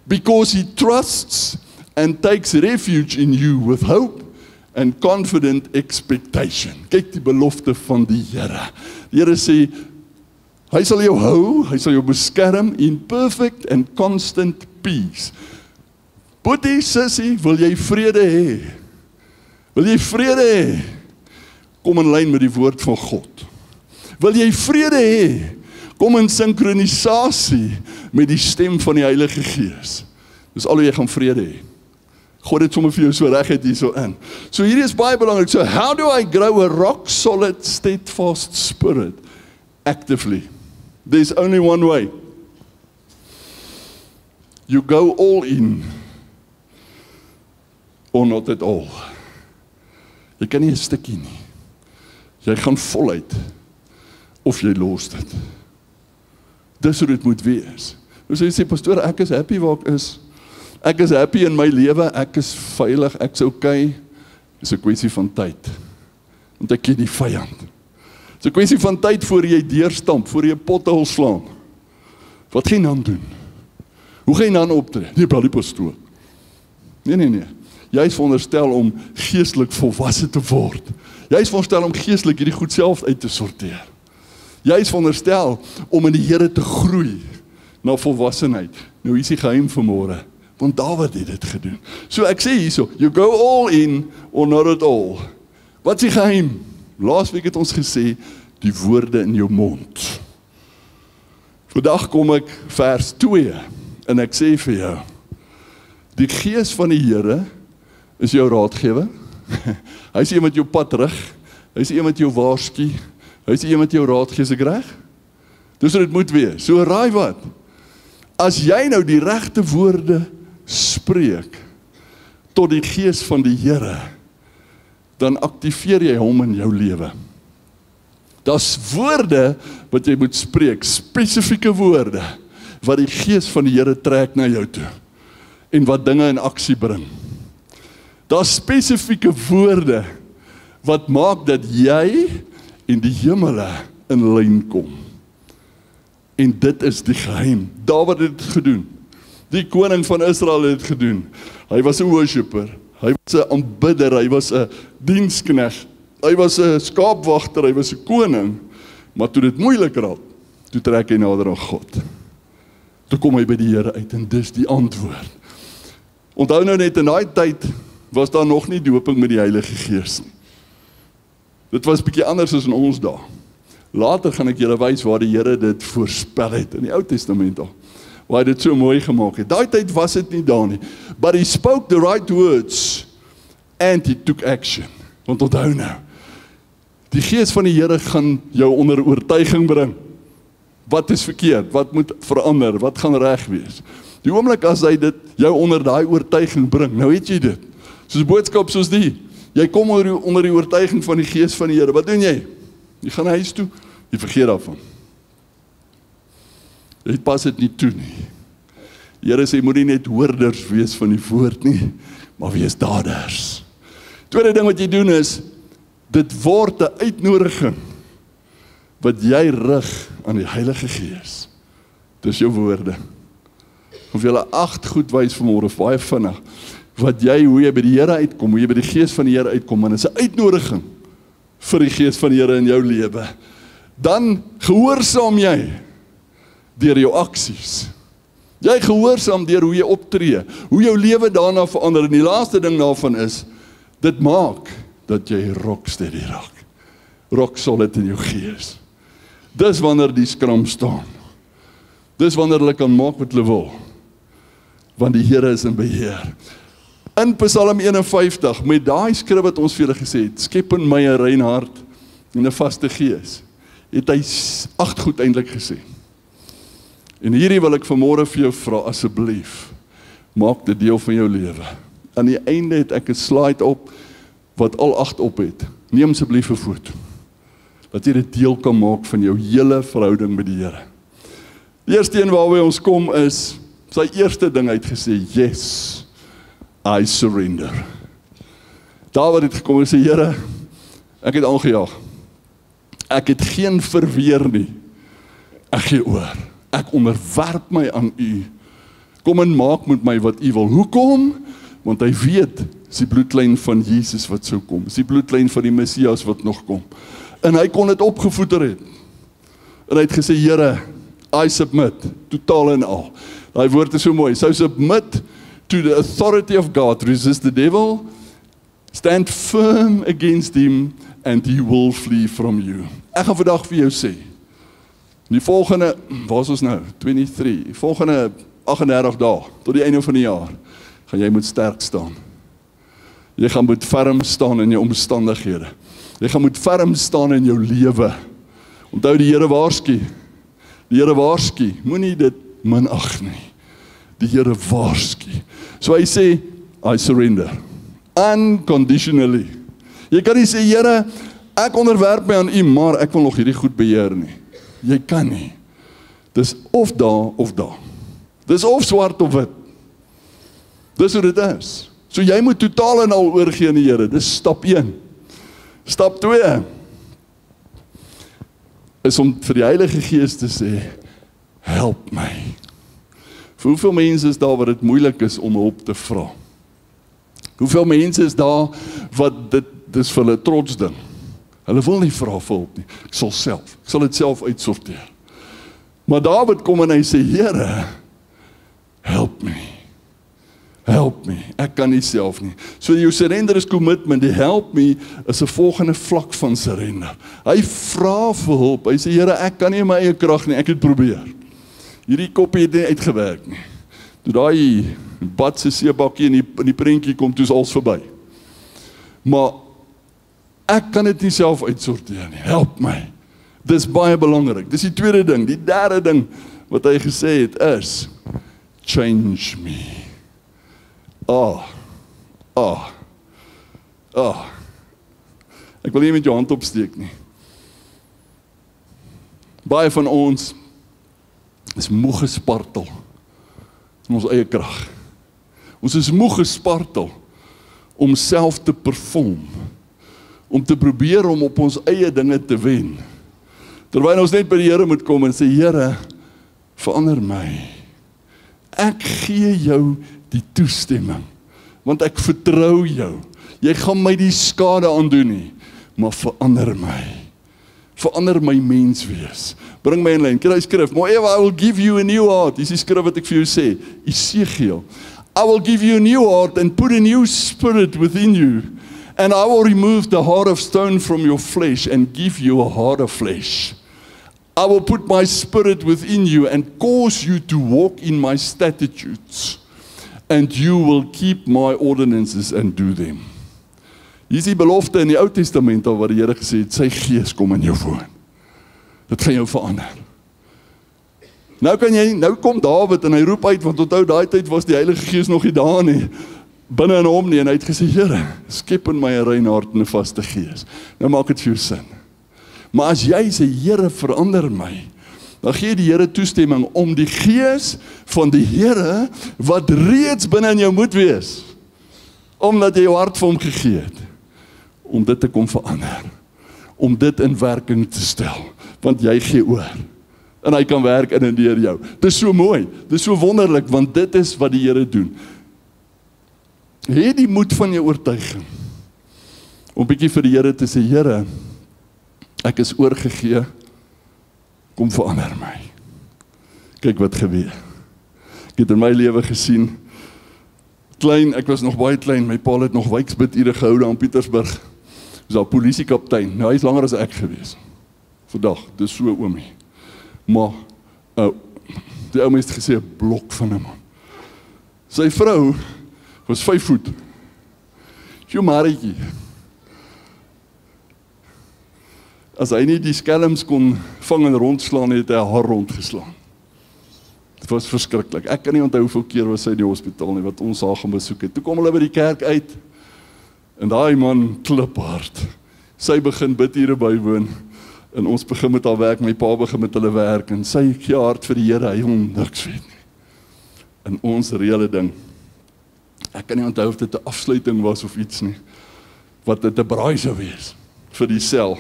Because he trusts and takes refuge in you with hope and confident expectation. Kyk die belofte van die Here. Die Here sê, hy sal jou hou, hy sal jou beskerm in perfect and constant peace. Boetie, sissie, wil jy vrede hê? Wil jy vrede hê? Kom in lyn met die woord van God. Wil jy vrede hê? Kom in synkronisasie met die stem van die Heilige Gees. Dis al hoe jy gaan vrede hê. God het sommer vir jou so reg het hier so in. So hierdie is baie belangrik. So how do I grow a rock solid, steadfast spirit? Actively. There's only one way. You go all in or not at all. Jy kan nie 'n stukkie nie. Jy gaan voluit of jy los dit. Dis hoe dit moet wees. Dus jy sê, pastoor, ek is happy waar ek is. Ek is happy in my lewe, ek is veilig, ek is okay. Dis 'n kwessie van tyd. Want ek ken die vyand. Dis 'n kwessie van tyd voor jy deurstamp, voor jy 'n pothol slaan. Wat gaan jy dan doen? Hoe gaan jy dan optree? Nee, bel die pastoor. Nee. Jy is veronderstel om geestelik volwasse te word. Jy is veronderstel om geestelik hierdie goed self uit te sorteer. Jy is veronderstel om in die Here te groei na volwassenheid. Nou hier is die geheim vanmôre, want Dawid het dit gedoen. So ek sê hierso, you go all in or not at all. Wat is die geheim? Laasweek het ons gesê, die woorde in jou mond. Vandag kom ek vers 2 en ek sê vir jou, die Gees van die Here is jou raadgewer. Hy is iemand jou pad rig, hy is iemand jou waarsku, hy is iemand jou raad gee, is ek reg? Dis wat dit moet wees. So raai wat? As jy nou die regte woorde spreek tot die Gees van die Here, dan aktiveer jy hom in jou lewe. Daar's woorde wat jy moet spreek, spesifieke woorde wat die Gees van die Here trek na jou toe en wat dinge in aksie bring. Daar's spesifieke woorde wat maak dat jy en die hemele in lyn kom. En dit is die geheim. Dawid het dit gedoen. Die koning van Israel het dit gedoen. Hy was 'n worshipper, hy was 'n aanbidder, hy was 'n diensknegt, hy was 'n skaapwagter, hy was 'n koning, maar toe dit moeilik raak, toe trek hy nader aan God. Toe kom hy by die Here uit en dis die antwoord. Onthou nou net, in daai tyd was daar nog nie doping met die Heilige Gees nie. Dit was bietjie anders as in ons dae. Later gaan ek julle wys waar die Here dit voorspel het in die Ou Testament al, waar hy dit so mooi gemaak het. Daai tyd was dit nie daar nie. But he spoke the right words and he took action. Want onthou nou, die Gees van die Here gaan jou onder oortuiging bring. Wat is verkeerd? Wat moet verander? Wat gaan reg wees? Die oomblik as hy dit jou onder daai oortuiging bring, nou het jy dit. Soos 'n boodskap soos die. Jy kom onder die oortuiging van die Gees van die Here. Wat doen jy? Jy gaan huis toe, jy vergeet daarvan. Jy pas dit nie toe nie. Die Here sê, moet nie net hoorders wees van die woord nie, maar wees daders. Tweede ding wat jy doen is, dit word 'n uitnodiging wat jy rig aan die Heilige Gees. Dis jou woorde. Of jy 8 goed wys vanmôre, baie vinnig, wat jy, hoe jy by die Here uitkom, hoe jy by die Gees van die Here uitkom, en dit is 'n uitnodiging vir die Gees van die Here in jou lewe. Dan gehoorsaam jy deur jou aksies. Jy gehoorsaam deur hoe jy optree, hoe jou lewe daarna verander. En die laaste ding daarvan is, dit maak dat jy rocksteady raak. Rock solid in jou gees. Dis wanneer die skram staan. Dis wanneer hulle kan maak wat hulle wil. Want die Here is in beheer. In Psalm 51, met daai skrif wat ons vir julle gesê het, skep in my 'n rein hart en 'n vaste gees, het hy 8 goed eintlik gesê. En hierdie wil ek vanmôre vir jou vra, asseblief, maak dit deel van jou lewe. Aan die einde het ek 'n slide op, wat al 8 op het. Neem asseblief 'n foto, dat jy dit deel kan maak van jou hele verhouding met die Here. Die eerste een waarby ons kom is, sy eerste ding uitgesê, yes, I surrender. Dawid het gekom en sê, Here, ek het aangejaag. Ek het geen verweer nie. Ek gee oor. Ek onderwerp my aan U. Kom en maak met my wat U wil. Hoekom? Want hy weet, dis die bloedlyn van Jesus wat sou kom, dis die bloedlyn van die Messias wat nog kom. En hy kon dit opgevoeder het. En hy het gesê, Here, I submit, totaal en al. Daai woord is so mooi, so submit to the authority of God, resist the devil, stand firm against him, and he will flee from you. Ek gaan vandag vir jou sê, die volgende, waar is ons nou, 23, die volgende 38 dae, tot die einde van die jaar, gaan jy moet sterk staan. Jy gaan moet ferm staan in jou omstandighede. Jy gaan moet ferm staan in jou lewe. Onthou die Here waarsku. Die Here waarsku, moenie dit minag nie. Die Here waarsku. So hy sê, I surrender. Unconditionally. Jy kan nie sê, Here, ek onderwerp my aan U, maar ek wil nog hierdie goed beheer nie. Jy kan nie. Dis of daar of daar. Dis of swart of wit. Dis hoe dit is. So jy moet totaal en al oorgee aan die Here. Dis stap 1. Stap 2 is om vir die Heilige Gees te sê, help my. Vir hoeveel mense is daar wat dit moeilik is om hulp te vra? Hoeveel mense is daar wat dit is vir hulle trots ding? Hulle wil nie vra vir hulp nie. Ek sal dit self uitsorteer. Maar Dawid kom en hy sê, Here, help me. Help me, ek kan nie self nie. So jou surrender is commitment, die help me is 'n volgende vlak van surrender. Hy vra vir hulp, hy sê, Here, ek kan nie in my eie krag nie, ek het probeer. Hierdie koppie het nie uitgewerk nie. Toe daai bad se seebakkie in die prentjie kom, toe is alles verby. Maar ek kan dit nie self uitsorteer nie, help my. Dis baie belangrik, dis die tweede ding. Die derde ding wat hy gesê het is, change me. Ek wil nie met jou hand opsteek nie. Baie van ons is moeg gespartel in ons eie krag. Ons is moeg gespartel om self te perform, om te probeer om op ons eie dinge te wen. Terwyl ons net by die Here moet kom en sê, Here, verander my. Ek gee jou die toestemming, want ek vertrou jou. Jy gaan my die skade aandoen nie, maar verander my. Verander my mens wees. Bring my in lyn, kry die skrif. Moreover, I will give you a new heart. Dis die skrif wat ek vir jou sê. Esegiel. I will give you a new heart and put a new spirit within you. And I will remove the heart of stone from your flesh and give you a heart of flesh. I will put my spirit within you and cause you to walk in my statutes. And you will keep my ordinances and do them. Hier is die belofte in die Ou Testament al wat die Here gesê het, sy Gees kom in jou woon. Dit gaan jou verander. Nou kom Dawid en hy roep uit, want onthou daai tyd was die Heilige Gees nog nie daar nie, binne in hom nie, en hy het gesê, Here, skep in my 'n rein hart en 'n vaste gees. Nou maak dit vir jou sin. Maar as jy sê, Here, verander my, dan gee die Here toestemming om die Gees van die Here, wat reeds binne in jou moet wees, omdat jy jou hart vir hom gegee het, om dit te kom verander, om dit in werking te stel, want jy gee oor, en hy kan werk in en deur jou. Dit is so mooi, dit is so wonderlik, want dit is wat die Here doen. Hê die moed van jou oortuiging, om bietjie vir die Here te sê, Here, ek is oorgegee, kom verander my. Kyk wat gebeur. Ek het in my lewe gesien, klein, ek was nog baie klein, my pa het nog wijksbidure gehou aan Pietersburg, is daar polisiekaptein, nou hy is langer as ek gewees, vandag, dis so oomie, maar, die ou mens het gesê, 'n blok van 'n man, sy vrou, was 5 voet, so maretjie, as hy nie die skelms kon vang en rondslaan, het hy haar rondgeslaan. Dit was verskriklik. Ek kan nie onthou hoeveel keer was sy in die hospitaal nie, wat ons haar gaan besoek het. Toe kom hulle by die kerk uit, en daai man kliphard. Sy begin bidure bywoon, en ons begin met haar werk, my pa begin met hulle werk, en sy gee hart vir die Here, hy wil niks weet nie. En ons reële ding, ek kan nie onthou of dit 'n afsluiting was of iets nie, wat dit 'n braai sou wees, vir die sel,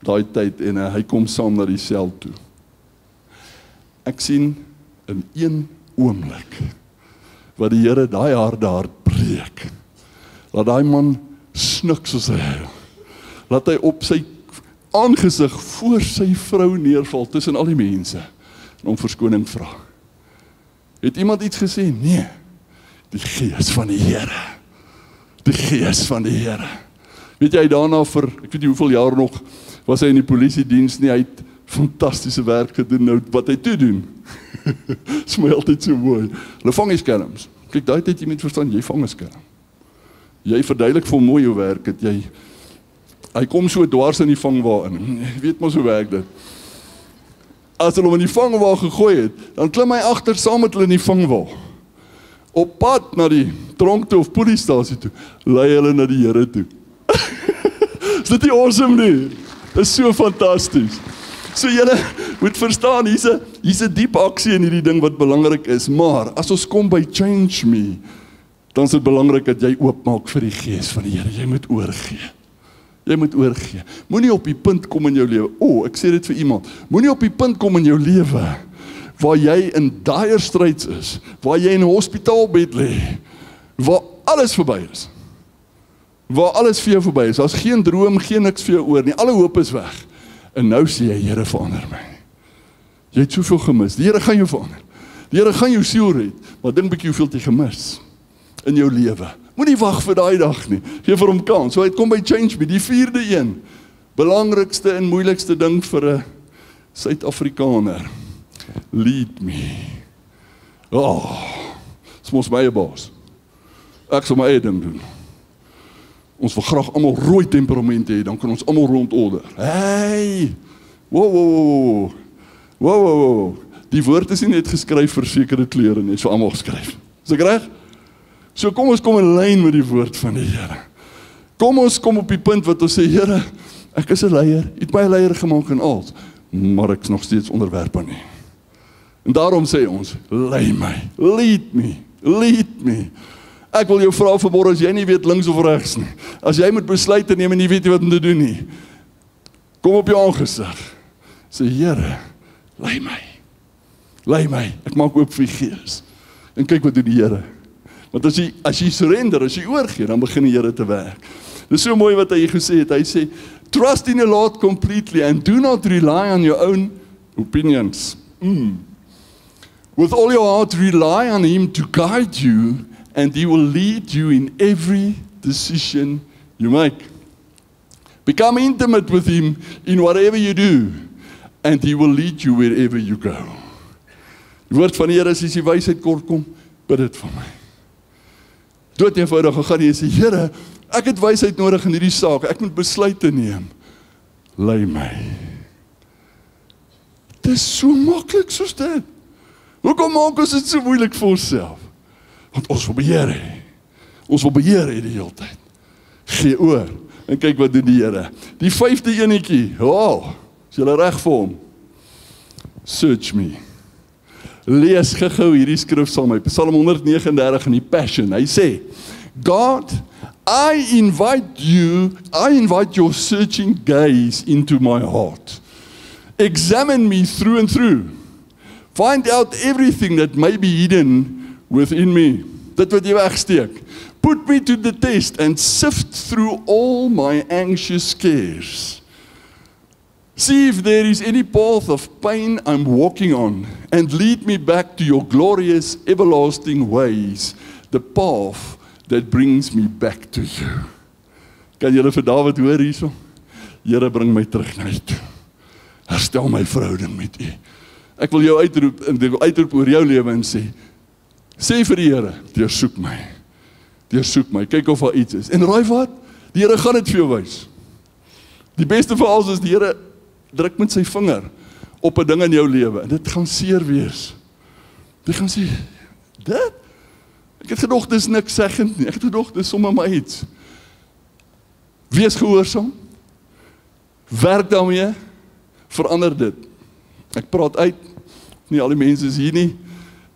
daai tyd, en hy kom saam na die sel toe. Ek sien in een oomblik, wat die Here daai harde hart breek, reuk. Laat daai man snik soos 'n hel. Laat hy op sy aangesig voor sy vrou neerval tussen al die mense en om verskoning vra. Het iemand iets gesê? Nee. Die Gees van die Here. Die Gees van die Here. Weet jy, daarna vir, ek weet nie hoeveel jaar nog, was hy in die politiediens nie, hy het fantastiese werk gedoen, nou wat hy toe doen. Is my altyd so mooi. Hulle vang die skelms. Kyk, daai tyd jy moet verstaan, jy vang 'n skelm. Jy verduidelik vir hom mooi hoe werk het, hy kom so dwars in die vangwa in. Jy weet mos hoe werk dit. As hulle hom in die vangwa gegooi het, dan klim hy agter saam met hulle in die vangwa. Op pad na die tronk toe of polisiestasie toe, lei hulle na die Here toe. Is dit nie awesome nie? Dit is so fantasties. So julle moet verstaan, hier's 'n diep aksie in hierdie ding wat belangrik is, maar as ons kom by Change Me, dan is dit belangrik dat jy oopmaak vir die Gees van die Here. Jy moet oorgee. Jy moet oorgee. Moenie op die punt kom in jou lewe. Ek sê dit vir iemand. Moenie op die punt kom in jou lewe waar jy in dire straits is, waar jy in 'n hospitaalbed lê, waar alles verby is. Waar alles vir jou verby is. Daar's geen droom, geen niks vir jou oor nie. Alle hoop is weg. En nou sê jy, Here, verander my. Jy het soveel gemis. Die Here gaan jou verander. Die Here gaan jou siel red. Maar dink bietjie hoeveel jy gemis in jou lewe. Moenie wag vir daai dag nie. Gee vir hom kans. So hy kom by Change Me, die 4de een. Belangrikste en moeilikste ding vir 'n Suid-Afrikaner. Lead me. Dis mos my baas. Ek sal my eie ding doen. Ons wil graag almal rooi temperamente hê, dan kan ons almal rondorder. Hey! Wow. Die woord is nie net geskryf vir sekere kleure nie, so almal geskryf. Is ek reg? So kom ons kom in lyn met die woord van die Here. Kom ons kom op die punt wat ons sê, Here, ek is 'n leier, U het my 'n leier gemaak en al, maar ek is nog steeds onderwerp aan U. En daarom sê ons, lei my, lead me. Ek wil jou vra vanmôre, as jy nie weet links of regs nie, as jy moet besluite neem en nie weet wat om te doen nie, kom op jou aangesig, sê, Here, lei my, ek maak oop vir die Gees, en kyk wat doen die Here. Want as jy surrender, as jy oorgee, dan begin die Here te werk. Dis so mooi wat hy gesê het, hy sê, trust in the Lord completely, and do not rely on your own opinions. With all your heart, rely on Him to guide you, and He will lead you in every decision you make. Become intimate with Him in whatever you do, and He will lead you wherever you go. Die woord van die Here is, as die wysheid kort kom, bid dit vir my. Dood eenvoudig, gaan jy sê, Here, ek het wysheid nodig in hierdie saak, ek moet besluite neem. Lei my. Dit is so maklik soos dit. Hoekom maak ons dit so moeilik vir onsself? Want ons wil beheer hê. Ons wil beheer hê die hele tyd. Gee oor, en kyk wat doen die Here. Die 5de enetjie, is julle reg vir hom? Search me. Lees gou hierdie skrif saam met my. Psalm 139 in die Passion. Hy sê, God, I invite your searching gaze into my heart. Examine me through and through. Find out everything that may be hidden within me. Dit wat jy wegsteek. Put me to the test and sift through all my anxious cares. See if there is any path of pain I'm walking on, and lead me back to your glorious, everlasting ways, the path that brings me back to you. Kan julle vir Dawid hoor hierso? Here, bring my terug na U toe. Herstel my verhouding met U. Ek wil jou uitroep oor jou lewe en sê vir die Here, deursoek my, kyk of daar iets is. En raai wat? Die Here gaan dit vir jou wys. Die beste van alles is die Here druk met sy vinger op 'n ding in jou lewe, en dit gaan seer wees. Jy gaan sê, dit? Ek het gedog, dis niks seggend nie, ek het gedog, dis sommer maar iets. Wees gehoorsaam, werk daarmee, verander dit. Ek praat uit, nie al die mense is hier nie,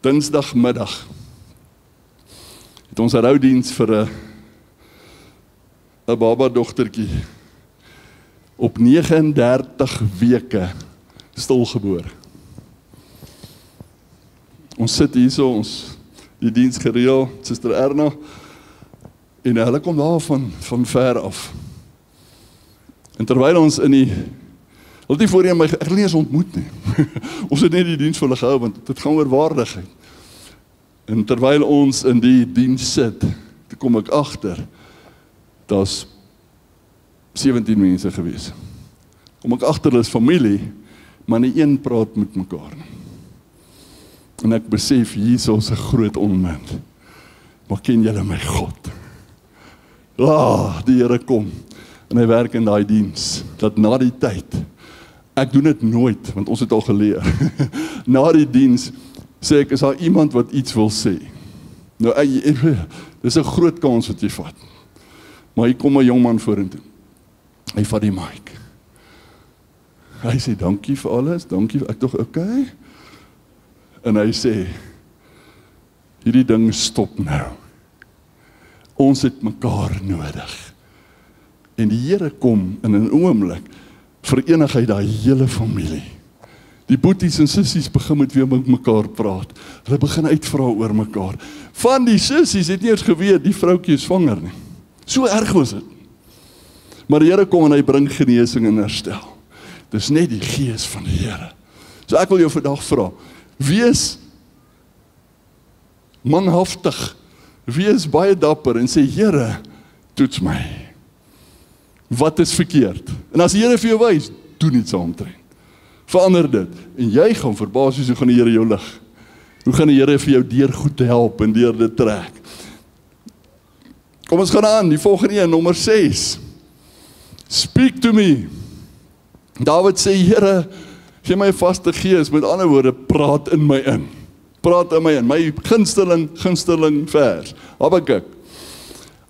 Dinsdagmiddag het ons 'n roudiens vir 'n baba dogtertjie op 39 weke stilgebore. Ons sit hierso, die diens gereël, Suster Erna, En hulle kom daar van ver af. En terwyl ons in die, hulle het nie voorheen my, ek het nie eens ontmoet nie. Ons het net die diens vir hulle gehou, want dit gaan oor waardigheid. En terwyl ons in die diens sit, toe kom ek agter, daar's 17 mense gewees. Kom ek agter, hulle is familie, maar nie een praat met mekaar nie. En ek besef, hier is ons 'n groot onmin. Maar ken julle my God? Die Here kom, en hy werk in daai diens, dat na die tyd, ek doen dit nooit, want ons het al geleer, na die diens, sê ek, is daar iemand wat iets wil sê? Nou, dis 'n groot kans wat jy vat. Maar hier kom 'n jong man vorentoe. Hy vat die mic. Hy sê, dankie vir alles, dankie, ek tog, okay. En hy sê, hierdie ding stop nou. Ons het mekaar nodig. En die Here kom in 'n oomblik, verenig hy daai hele familie. Die boeties en sissies begin met weer met mekaar praat. Hulle begin uitvra oor mekaar. Van die sissies het nie eers geweet, die vroutjie is swanger nie. So erg was dit. Maar die Here kom en hy bring genesing en herstel. Dis net die gees van die Here. So ek wil jou vandag vra, wees manhaftig, wees baie dapper en sê, Here, toets my. Wat is verkeerd? En as die Here vir jou wys, doen iets saamtrend. Verander dit. En jy gaan verbaas hoe gaan die Here jou lig. Hoe gaan die Here vir jou deur goed help en deur dit trek. Kom ons gaan aan, die volgende een, nommer 6. Speak to me. Dawid sê, Here, gee my 'n vaste gees, met ander woorde, praat in my in. Praat in my in, my gunsteling vers. Habakuk.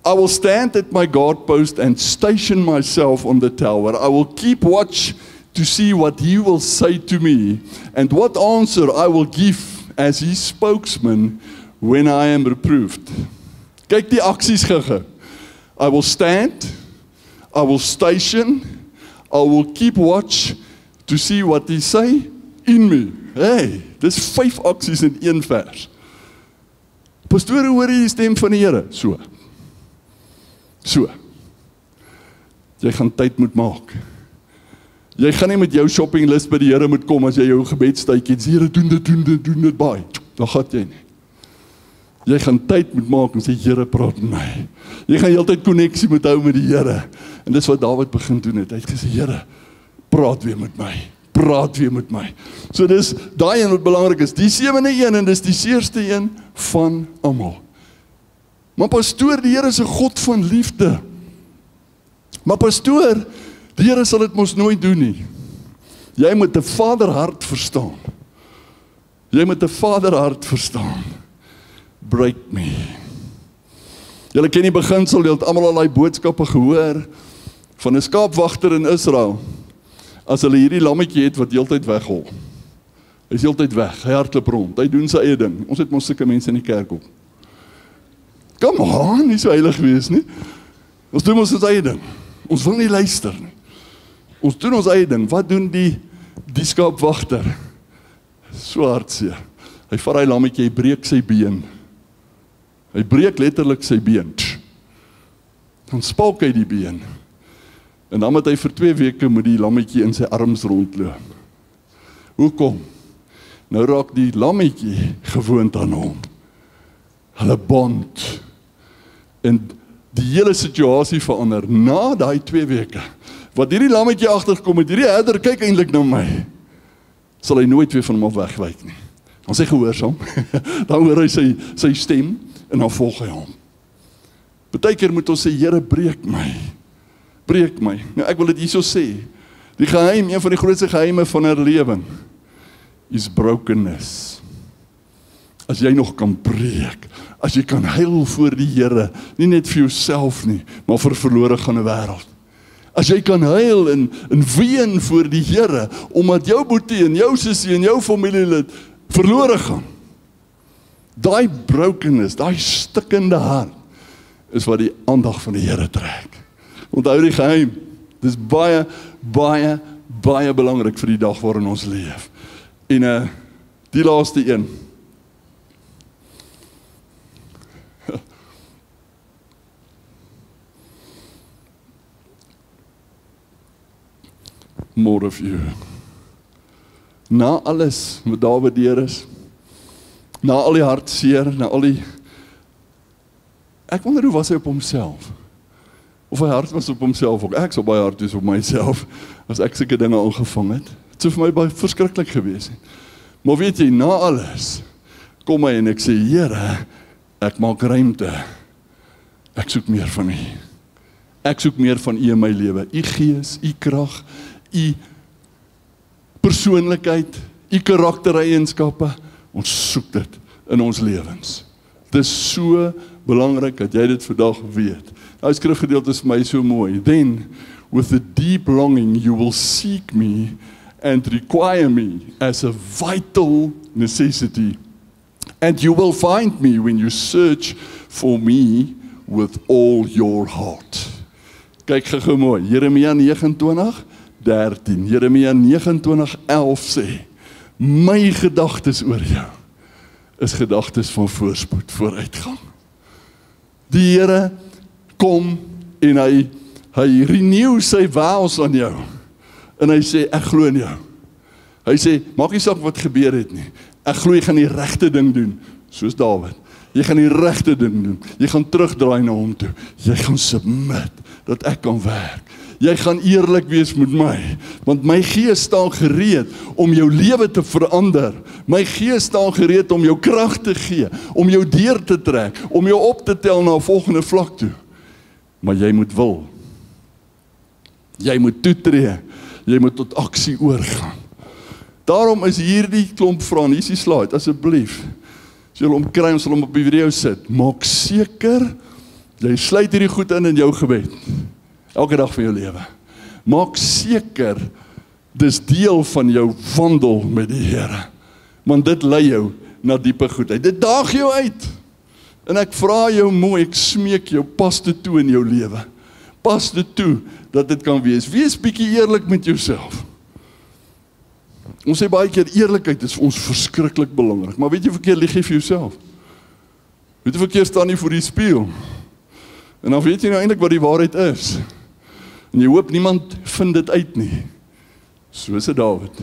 I will stand at my guard post and station myself on the tower. I will keep watch to see what he will say to me, and what answer I will give as his spokesman when I am reproved. Kyk die aksies gou. I will stand, I will station, I will keep watch to see what he say in me. Hey, dis 5 aksies in 1 vers. Pastoor, hoor jy die stem van die Here? So. Jy gaan tyd moet maak. Jy gaan nie met jou shoppinglist by die Here moet kom as jy jou gebedstuitjie het. Here, doen dit baie. Dan gaan jy nie. Jy gaan tyd moet maak en sê, Here, praat met my. Jy gaan heeltyd koneksie moet hou met die Here. En dis wat Dawid begin doen het. Hy het gesê, Here, praat weer met my. Praat weer met my. So dis daai een wat belangrik is. Die 7de een en dis die seerste een van almal. Maar pastoor, die Here is 'n God van liefde. Maar pastoor, die Here sal dit mos nooit doen nie. Jy moet 'n vaderhart verstaan. Jy moet 'n vaderhart verstaan. Break me. Julle ken die beginsel, julle het almal al daai boodskappe gehoor van 'n skaapwagter in Israel. As hulle hierdie lammetjie het wat heeltyd weghol. Hy is heeltyd weg, hy hardloop rond, hy doen sy eie ding. Ons het mos sulke mense in die kerk ook. Kom aan, nie so heilig wees nie. Ons doen ons eie ding. Ons wil nie luister nie. Ons doen ons eie ding. Wat doen die skaapwagter? So hartseer. Hy vat hy lammetjie, hy breek sy been. Hy breek letterlik sy been. Dan spalk hy die been. En dan moet hy vir 2 weke met die lammetjie in sy arms rondloop. Hoekom? Nou raak die lammetjie gewoond aan hom. Hulle bond. En die hele situasie verander na daai 2 weke. Wat hierdie lammetjie agtergekom het, hierdie herder kyk eintlik na my. Sal hy nooit weer van hom af wegwyk nie. Dan sê gehoorsaam. Dan hoor hy sy stem en dan volg hy hom. Partykeer moet ons sê, Here, breek my. Breek my. Nou ek wil dit hierso sê. Die geheim, een van die grootste geheime van herlewing is brokenness. As jy nog kan breek, as jy kan huil voor die Here, nie net vir jouself nie, maar vir 'n verlore gaande wêreld. As jy kan huil en ween voor die Here, omdat jou boetie en jou sussie en jou familielid verlore gaan. Daai brokenness, daai stikkende hart, is wat die aandag van die Here trek. Onthou die geheim, dis baie, baie, baie belangrik vir die dag waarin ons leef. En die laaste een. more of you. Na alles wat daar deur is, na al die hartseer, na al die... Ek wonder hoe was hy op homself? Of hy hard was op homself ook. Ek sal baie hard wees op myself, as ek sulke dinge aangevang het. Het sou vir my baie verskriklik gewees het. Maar weet jy, na alles, kom hy en ek sê, Here, ek maak ruimte. Ek soek meer van U. Ek soek meer van U in my lewe. U gees, U krag, U persoonlikheid, U karaktereienskappe. Ons soek dit in ons lewens. Dit is so belangrik dat jy dit vandag weet. Nou skrifgedeelte is vir my so mooi. Then, with a deep longing, you will seek me and require me as a vital necessity. And you will find me when you search for me with all your heart. Kyk gou mooi, Jeremia 29:13, Jeremia 29:11 sê, my gedagtes oor jou is gedagtes van voorspoed, vooruitgang. Die Here kom en hy renew sy vows aan jou. En hy sê, ek glo in jou. Hy sê, maak nie saak wat gebeur het nie. Ek glo jy gaan die regte ding doen, soos Dawid. Jy gaan die regte ding doen. Jy gaan terugdraai na hom toe. Jy gaan submit, dat ek kan werk. Jy gaan eerlik wees met my, want my gees staan gereed om jou lewe te verander. My gees staan gereed om jou krag te gee, om jou deur te trek, om jou op te tel na 'n volgende vlak toe. Maar jy moet wil. Jy moet toetree. Jy moet tot aksie oorgaan. Daarom is hierdie klomp vrae, hier is die slide, asseblief. As jy hom kry, ons sal hom op die video sit. Maak seker, jy sluit hierdie goed in jou gebed. Elke dag van jou lewe. Maak seker, dis deel van jou wandel met die Here. Want dit lei jou na diepe goedheid. Dit daag jou uit. En ek vra jou mooi, ek smeek jou, pas dit toe in jou lewe. Pas dit toe, dat dit kan wees. Wees bietjie eerlik met jouself. Ons sê baie keer, eerlikheid is vir ons verskriklik belangrik. Maar weet jy verkeer, lieg jy vir jouself? Weet jy verkeer, staan nie voor die spieël. En dan weet jy nou eintlik wat die waarheid is. En jy hoop niemand vind dit uit nie. Soos 'n Dawid.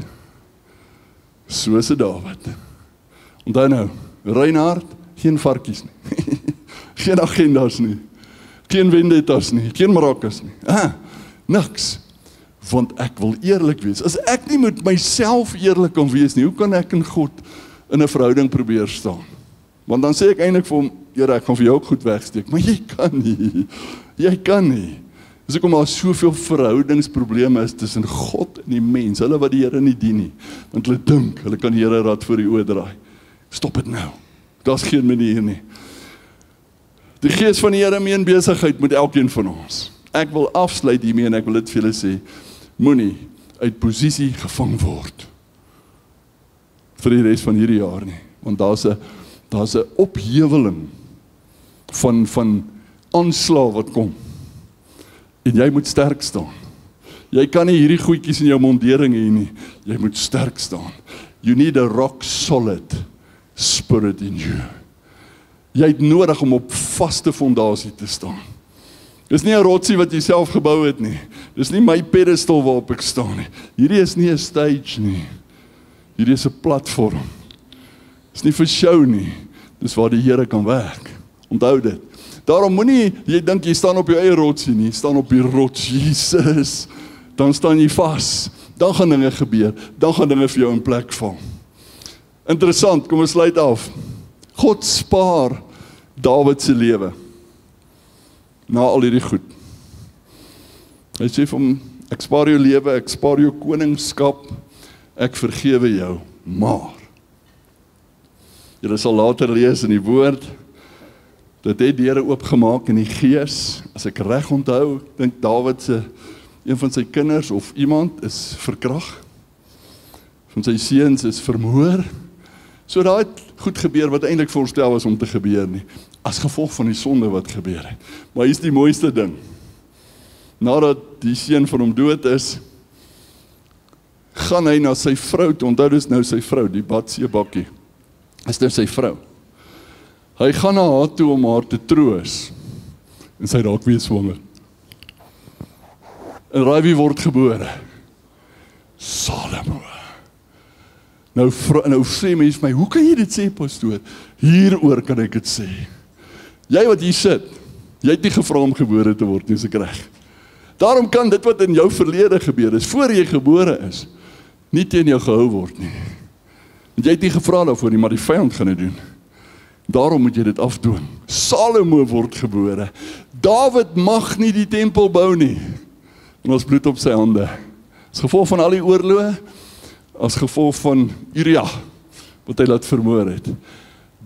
Soos 'n Dawid. Onthou nou, Reinhard, geen varkies nie. Geen agendas nie. Geen vendettas nie. Geen marakas nie. Niks. Want ek wil eerlik wees. As ek nie met myself eerlik kan wees nie, hoe kan ek en God in 'n verhouding probeer staan? Want dan sê ek eintlik vir hom, Here, ek gaan vir jou ook goed wegsteek, maar jy kan nie. Jy kan nie. Dis hoekom daar soveel verhoudingsprobleme is tussen God en die mens, hulle wat die Here nie dien nie. Want hulle dink, hulle kan die Here rad voor die oë draai. Stop dit nou. Daar's geen manier nie. Die gees van die Here meen besigheid met elkeen van ons. Ek wil afsluit hiermee en ek wil dit vir julle sê, moenie uit posisie gevang word vir die res van hierdie jaar nie. Want daar's 'n opheweling van aanslag wat kom. En jy moet sterk staan. Jy kan nie hierdie goedjies in jou mondering hê nie. Jy moet sterk staan. You need a rock solid spirit in you. Jy het nodig om op vaste fondasie te staan. Dis nie 'n rotsie wat jy self gebou het nie. Dis nie my pedestal waarop ek staan nie. Hierdie is nie 'n stage nie. Hierdie is 'n platform. Dis nie vir show nie. Dis waar die Here kan werk. Onthou dit. Daarom moenie jy dink jy staan op jou eie rotsie nie. Staan op die rots Jesus. Dan staan jy vas. Dan gaan dinge gebeur. Dan gaan dinge vir jou in plek val. Interessant, kom ons sluit af. God spaar Dawid se lewe. Na al hierdie goed. Hy sê vir hom, ek spaar jou lewe, ek spaar jou koningskap, ek vergewe jou, maar. Julle sal later lees in die woord, dit het deure oopgemaak in die gees, as ek reg onthou, dink Dawid se, een van sy kinders of iemand is verkrag, van sy seuns is vermoor, so daar het goed gebeur wat eintlik voorstel was om te gebeur nie, as gevolg van die sonde wat gebeur het. Maar hier is die mooiste ding, nadat die seun van hom dood is, gaan hy na sy vrou toe, onthou dis nou sy vrou, die Batsebakkie, is nou sy vrou. Hy gaan na haar toe om haar te troos, en sy raak weer swanger. En raai wie word gebore? Salomo. Nou sê mense my, hoe kan jy dit sê, pastoor? Hieroor kan ek dit sê. Jy wat hier sit, jy het nie gevra om gebore te word nie, is ek reg. Daarom kan dit wat in jou verlede gebeur is, voor jy gebore is, nie teen jou gehou word nie. Want jy het nie gevra daarvoor nie, maar die vyand gaan dit doen. Daarom moet jy dit afdoen. Salomo word gebore. Dawid mag nie die tempel bou nie. En ons bloed op sy hande. As gevolg van al die oorloë, as gevolg van Uria, wat hy laat vermoor het.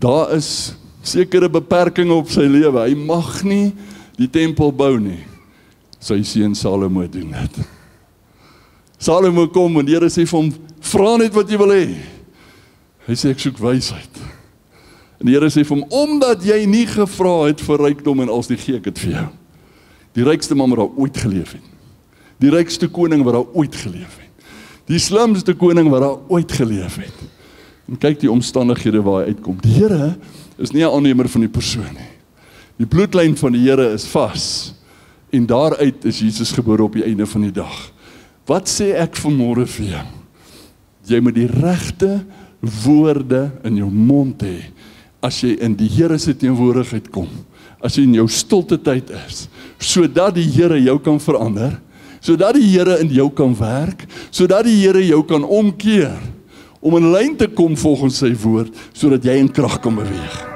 Daar is sekere beperkings op sy lewe. Hy mag nie die tempel bou nie. Sy seun Salomo doen dit. Salomo kom en die Here sê vir hom, vra net wat jy wil hê. Hy sê, ek soek wysheid. En die Here sê vir hom, omdat jy nie gevra het vir rykdom en als die gee ek het vir jou. Die rykste man wat daar ooit geleef het. Die rykste koning wat daar ooit geleef het. Die slimste koning wat daar ooit geleef het. En kyk die omstandighede waar hy uitkom. Die Here is nie 'n aannemer van die persoon nie. Die bloedlyn van die Here is vas. En daaruit is Jesus gebore op die einde van die dag. Wat sê ek vanmôre vir jou? Jy moet die regte woorde in jou mond hê, as jy in die Here se teenwoordigheid kom, as jy in jou stilte tyd is, sodat die Here jou kan verander, sodat die Here in jou kan werk, sodat die Here jou kan omkeer, om in lyn te kom volgens sy woord, sodat jy in krag kan beweeg.